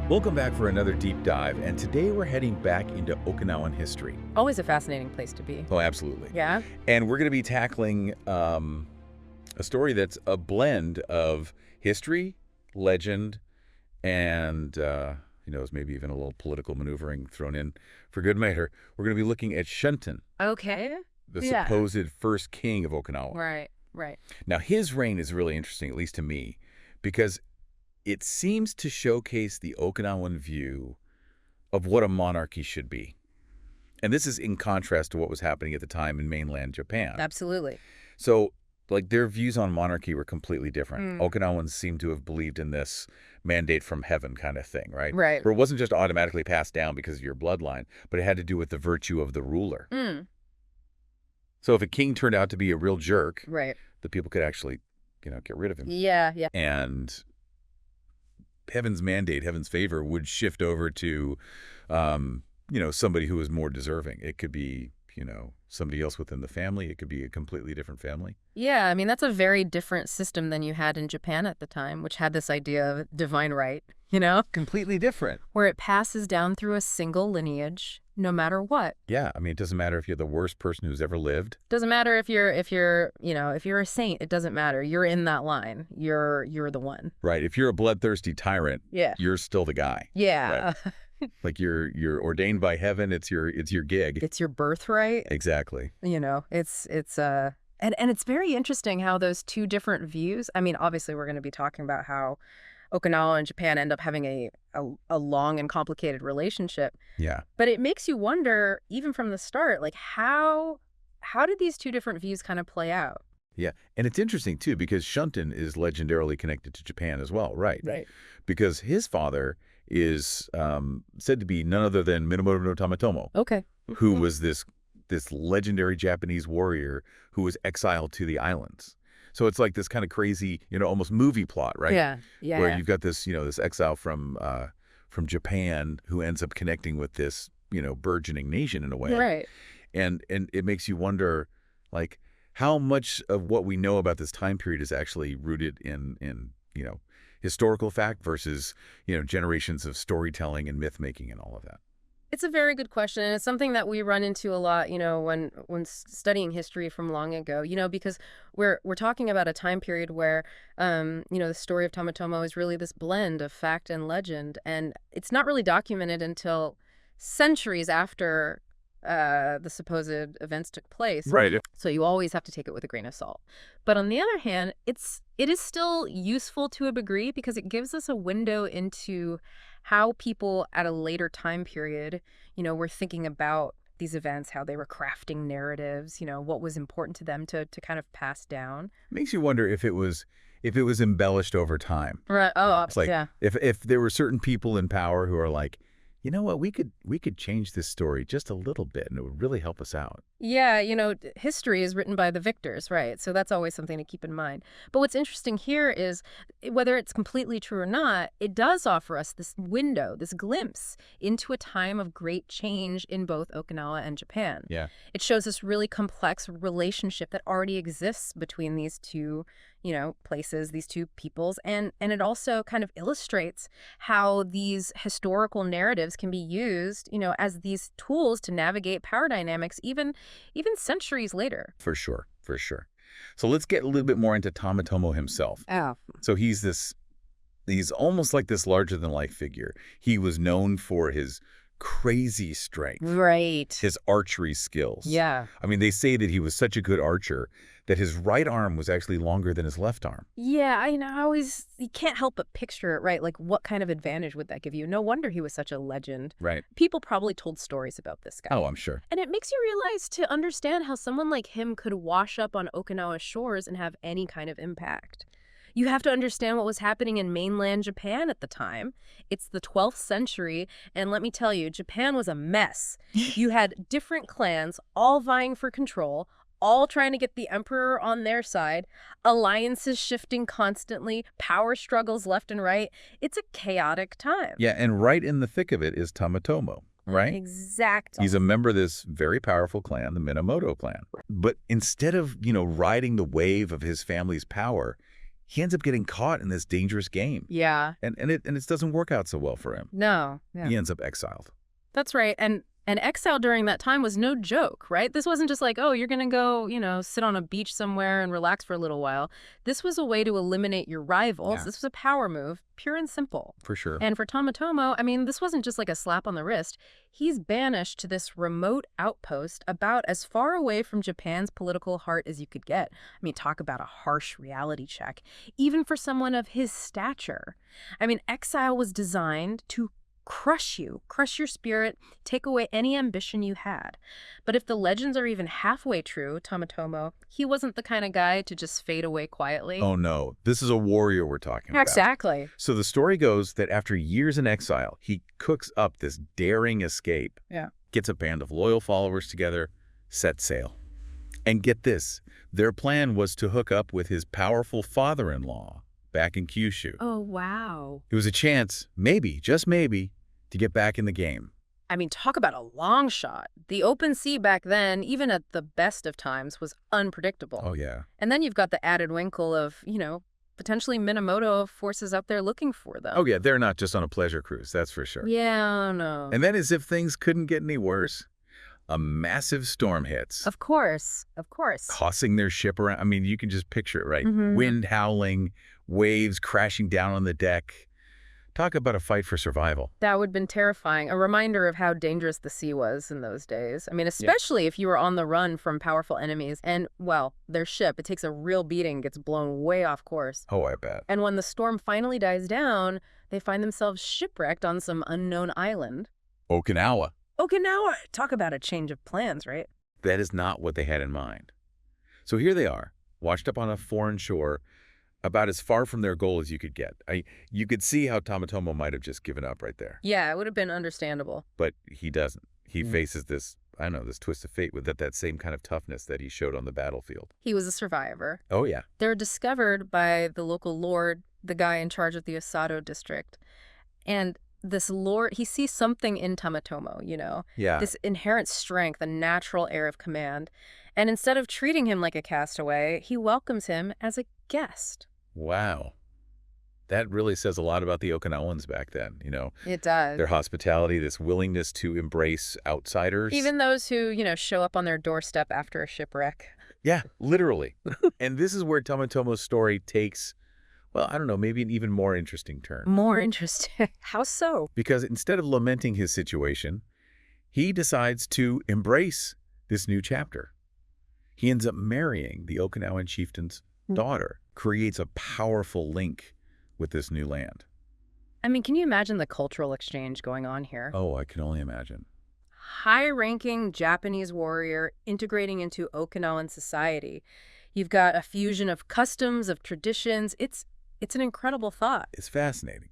Welcome back for another deep dive, and today we're heading back into Okinawan history. Always a fascinating place to be. Oh, absolutely. Yeah? And we're going to be tackling a story that's a blend of history, legend, and who knows, maybe even a little political maneuvering thrown in for good measure. We're going to be looking at Shunten, Okay. the supposed first king of Okinawa. Right. Now, his reign is really interesting, at least to me, because it seems to showcase the Okinawan view of what a monarchy should be. And this is in contrast to what was happening at the time in mainland Japan. Absolutely. So, like, their views on monarchy were completely different. Okinawans seem to have believed in this mandate from heaven kind of thing, right? Right. Where it wasn't just automatically passed down because of your bloodline, but it had to do with the virtue of the ruler. So if a king turned out to be a real jerk, Right. the people could actually, get rid of him. Yeah. And heaven's mandate, heaven's favor would shift over to, somebody who is more deserving. It could be, somebody else within the family. It could be a completely different family. Yeah, I mean, that's a very different system than you had in Japan at the time, which had this idea of divine right, Completely different. where it passes down through a single lineage, no matter what. Yeah, I mean, it doesn't matter if you're the worst person who's ever lived. Doesn't matter if you're a saint, it doesn't matter. You're in that line. You're the one. Right. If you're a bloodthirsty tyrant, Yeah. you're still the guy. Yeah. Right. Like you're ordained by heaven. It's your gig. It's your birthright. Exactly. And it's very interesting how those two different views, I mean, obviously we're going to be talking about how Okinawa and Japan end up having a long and complicated relationship. Yeah. But it makes you wonder, even from the start, like how did these two different views kind of play out? Yeah. And it's interesting, too, because Shunten is legendarily connected to Japan as well, right? Right. Because his father is said to be none other than Minamoto no Tametomo, Okay. who was this legendary Japanese warrior who was exiled to the islands. So it's like this kind of crazy, almost movie plot, right? Yeah. Where you've got this, this exile from Japan who ends up connecting with this, burgeoning nation in a way. Right. And it makes you wonder, like, how much of what we know about this time period is actually rooted in historical fact versus, generations of storytelling and myth making and all of that. It's a very good question, and it's something that we run into a lot, when studying history from long ago, because we're talking about a time period where, the story of Tametomo is really this blend of fact and legend, and it's not really documented until centuries after the supposed events took place. Right. So you always have to take it with a grain of salt. But on the other hand, it is still useful to a degree because it gives us a window into how people at a later time period, were thinking about these events, how they were crafting narratives, what was important to them to kind of pass down. Makes you wonder if it was embellished over time. Right. Oh, It's like, yeah. if there were certain people in power who are like, you know what, we could change this story just a little bit and it would really help us out. Yeah, history is written by the victors, right? So that's always something to keep in mind. But what's interesting here is whether it's completely true or not, it does offer us this window, this glimpse into a time of great change in both Okinawa and Japan. Yeah. It shows this really complex relationship that already exists between these two, places, these two peoples. And it also kind of illustrates how these historical narratives can be used, as these tools to navigate power dynamics, even centuries later. For sure. So let's get a little bit more into Tametomo himself. Oh. So he's almost like this larger than life figure. He was known for his crazy strength. Right. His archery skills. Yeah. I mean, they say that he was such a good archer that his right arm was actually longer than his left arm. Yeah, I know. You can't help but picture it, right? Like, what kind of advantage would that give you? No wonder he was such a legend. Right. People probably told stories about this guy. Oh, I'm sure. And it makes you realize to understand how someone like him could wash up on Okinawa shores and have any kind of impact. You have to understand what was happening in mainland Japan at the time. It's the 12th century, and let me tell you, Japan was a mess. You had different clans all vying for control, all trying to get the emperor on their side, alliances shifting constantly, power struggles left and right. It's a chaotic time. Yeah, and right in the thick of it is Tametomo, right? Exactly. He's a member of this very powerful clan, the Minamoto clan. But instead of, riding the wave of his family's power, he ends up getting caught in this dangerous game. Yeah. And it doesn't work out so well for him. No. Yeah. He ends up exiled. That's right. And exile during that time was no joke, right? This wasn't just like, oh, you're going to go, sit on a beach somewhere and relax for a little while. This was a way to eliminate your rivals. Yeah. This was a power move, pure and simple. For sure. And for Tametomo, I mean, this wasn't just like a slap on the wrist. He's banished to this remote outpost about as far away from Japan's political heart as you could get. I mean, talk about a harsh reality check, even for someone of his stature. I mean, exile was designed to crush you, crush your spirit, take away any ambition you had. But if the legends are even halfway true, Tametomo, he wasn't the kind of guy to just fade away quietly. Oh, no. This is a warrior we're talking about. Exactly. So the story goes that after years in exile, he cooks up this daring escape, gets a band of loyal followers together, sets sail. And get this, their plan was to hook up with his powerful father-in-law back in Kyushu. Oh, wow. It was a chance, maybe, just maybe, to get back in the game. I mean, talk about a long shot. The open sea back then, even at the best of times, was unpredictable. Oh, yeah. And then you've got the added winkle of, potentially Minamoto forces out there looking for them. Oh, yeah, they're not just on a pleasure cruise, that's for sure. Yeah, no. And then as if things couldn't get any worse, a massive storm hits. Of course. Tossing their ship around. I mean, you can just picture it, right? Mhm. Wind howling, waves crashing down on the deck. Talk about a fight for survival. That would have been terrifying. A reminder of how dangerous the sea was in those days. I mean, especially if you were on the run from powerful enemies. And, well, their ship, it takes a real beating, gets blown way off course. Oh, I bet. And when the storm finally dies down, they find themselves shipwrecked on some unknown island. Okinawa. Okinawa! Talk about a change of plans, right? That is not what they had in mind. So here they are, washed up on a foreign shore, about as far from their goal as you could get. You could see how Tametomo might have just given up right there. Yeah, it would have been understandable. But he doesn't. He faces this, this twist of fate with that same kind of toughness that he showed on the battlefield. He was a survivor. Oh, yeah. They're discovered by the local lord, the guy in charge of the Osato district. And this lord, he sees something in Tametomo, Yeah. this inherent strength, a natural air of command. And instead of treating him like a castaway, he welcomes him as a guest. Wow. That really says a lot about the Okinawans back then, It does. Their hospitality, this willingness to embrace outsiders. Even those who, show up on their doorstep after a shipwreck. Yeah, literally. And this is where Tametomo's story takes, well, I don't know, maybe an even more interesting turn. More interesting. How so? Because instead of lamenting his situation, he decides to embrace this new chapter. He ends up marrying the Okinawan chieftain's daughter, creates a powerful link with this new land. I mean, can you imagine the cultural exchange going on here? Oh, I can only imagine. High-ranking Japanese warrior integrating into Okinawan society. You've got a fusion of customs, of traditions. It's an incredible thought. It's fascinating.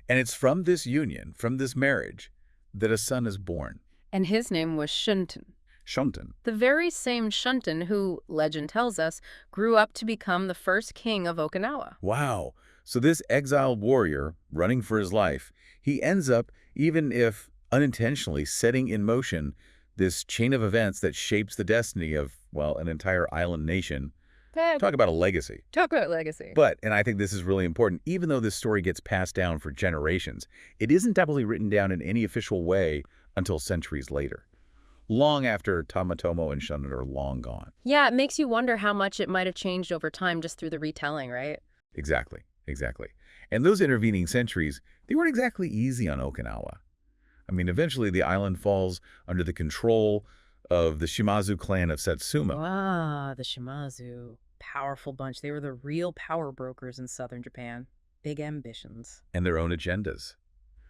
And it's from this union, from this marriage, that a son is born. And his name was Shunten. Shunten. The very same Shunten who, legend tells us, grew up to become the first king of Okinawa. Wow. So this exiled warrior, running for his life, he ends up, even if unintentionally, setting in motion this chain of events that shapes the destiny of, well, an entire island nation. Talk about a legacy. Talk about legacy. But, and I think this is really important, even though this story gets passed down for generations, it isn't doubly written down in any official way until centuries later. Long after Tametomo and Shunten are long gone. Yeah, it makes you wonder how much it might have changed over time just through the retelling, right? Exactly. And those intervening centuries, they weren't exactly easy on Okinawa. I mean, eventually the island falls under the control of the Shimazu clan of Satsuma. Ah, the Shimazu. Powerful bunch. They were the real power brokers in southern Japan. Big ambitions. And their own agendas.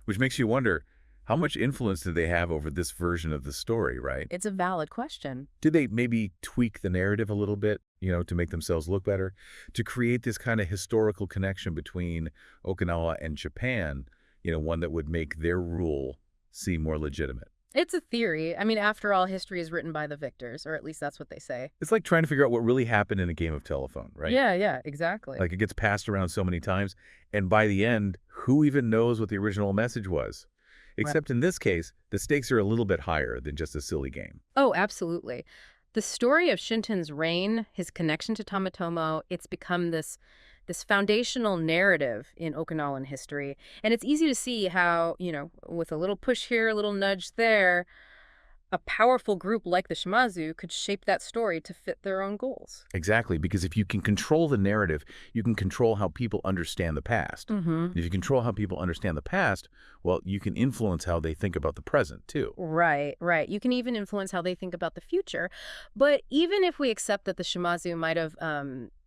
Which makes you wonder, how much influence did they have over this version of the story, right? It's a valid question. Did they maybe tweak the narrative a little bit, to make themselves look better? To create this kind of historical connection between Okinawa and Japan, one that would make their rule seem more legitimate. It's a theory. I mean, after all, history is written by the victors, or at least that's what they say. It's like trying to figure out what really happened in a game of telephone, right? Yeah, exactly. Like it gets passed around so many times, and by the end, who even knows what the original message was? Except in this case, the stakes are a little bit higher than just a silly game. Oh, absolutely. The story of Shunten's reign, his connection to Tametomo, it's become this foundational narrative in Okinawan history. And it's easy to see how, with a little push here, a little nudge there, a powerful group like the Shimazu could shape that story to fit their own goals. Exactly, because if you can control the narrative, you can control how people understand the past. Mm-hmm. If you control how people understand the past, well, you can influence how they think about the present, too. Right, right. You can even influence how they think about the future. But even if we accept that the Shimazu might have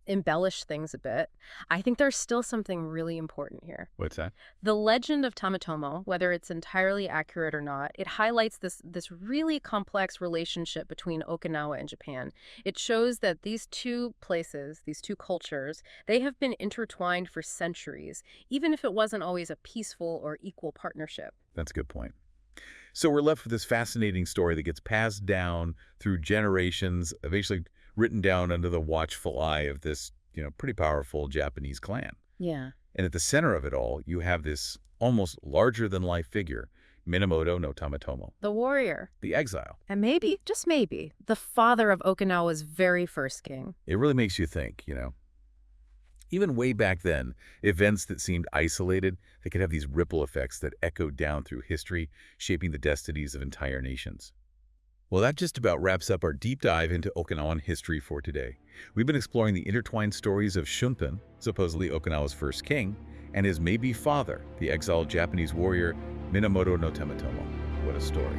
embellished things a bit, I think there's still something really important here. What's that? The legend of Tametomo, whether it's entirely accurate or not, it highlights this really complex relationship between Okinawa and Japan. It shows that these two places, these two cultures, they have been intertwined for centuries, even if it wasn't always a peaceful or equal partnership. That's a good point. So we're left with this fascinating story that gets passed down through generations, eventually written down under the watchful eye of this, pretty powerful Japanese clan. Yeah. And at the center of it all, you have this almost larger-than-life figure, Minamoto no Tametomo, The warrior. the exile. And maybe, just maybe, the father of Okinawa's very first king. It really makes you think, Even way back then, events that seemed isolated, they could have these ripple effects that echoed down through history, shaping the destinies of entire nations. Well, that just about wraps up our deep dive into Okinawan history for today. We've been exploring the intertwined stories of Shunten, supposedly Okinawa's first king, and his maybe father, the exiled Japanese warrior Minamoto no Tametomo. What a story.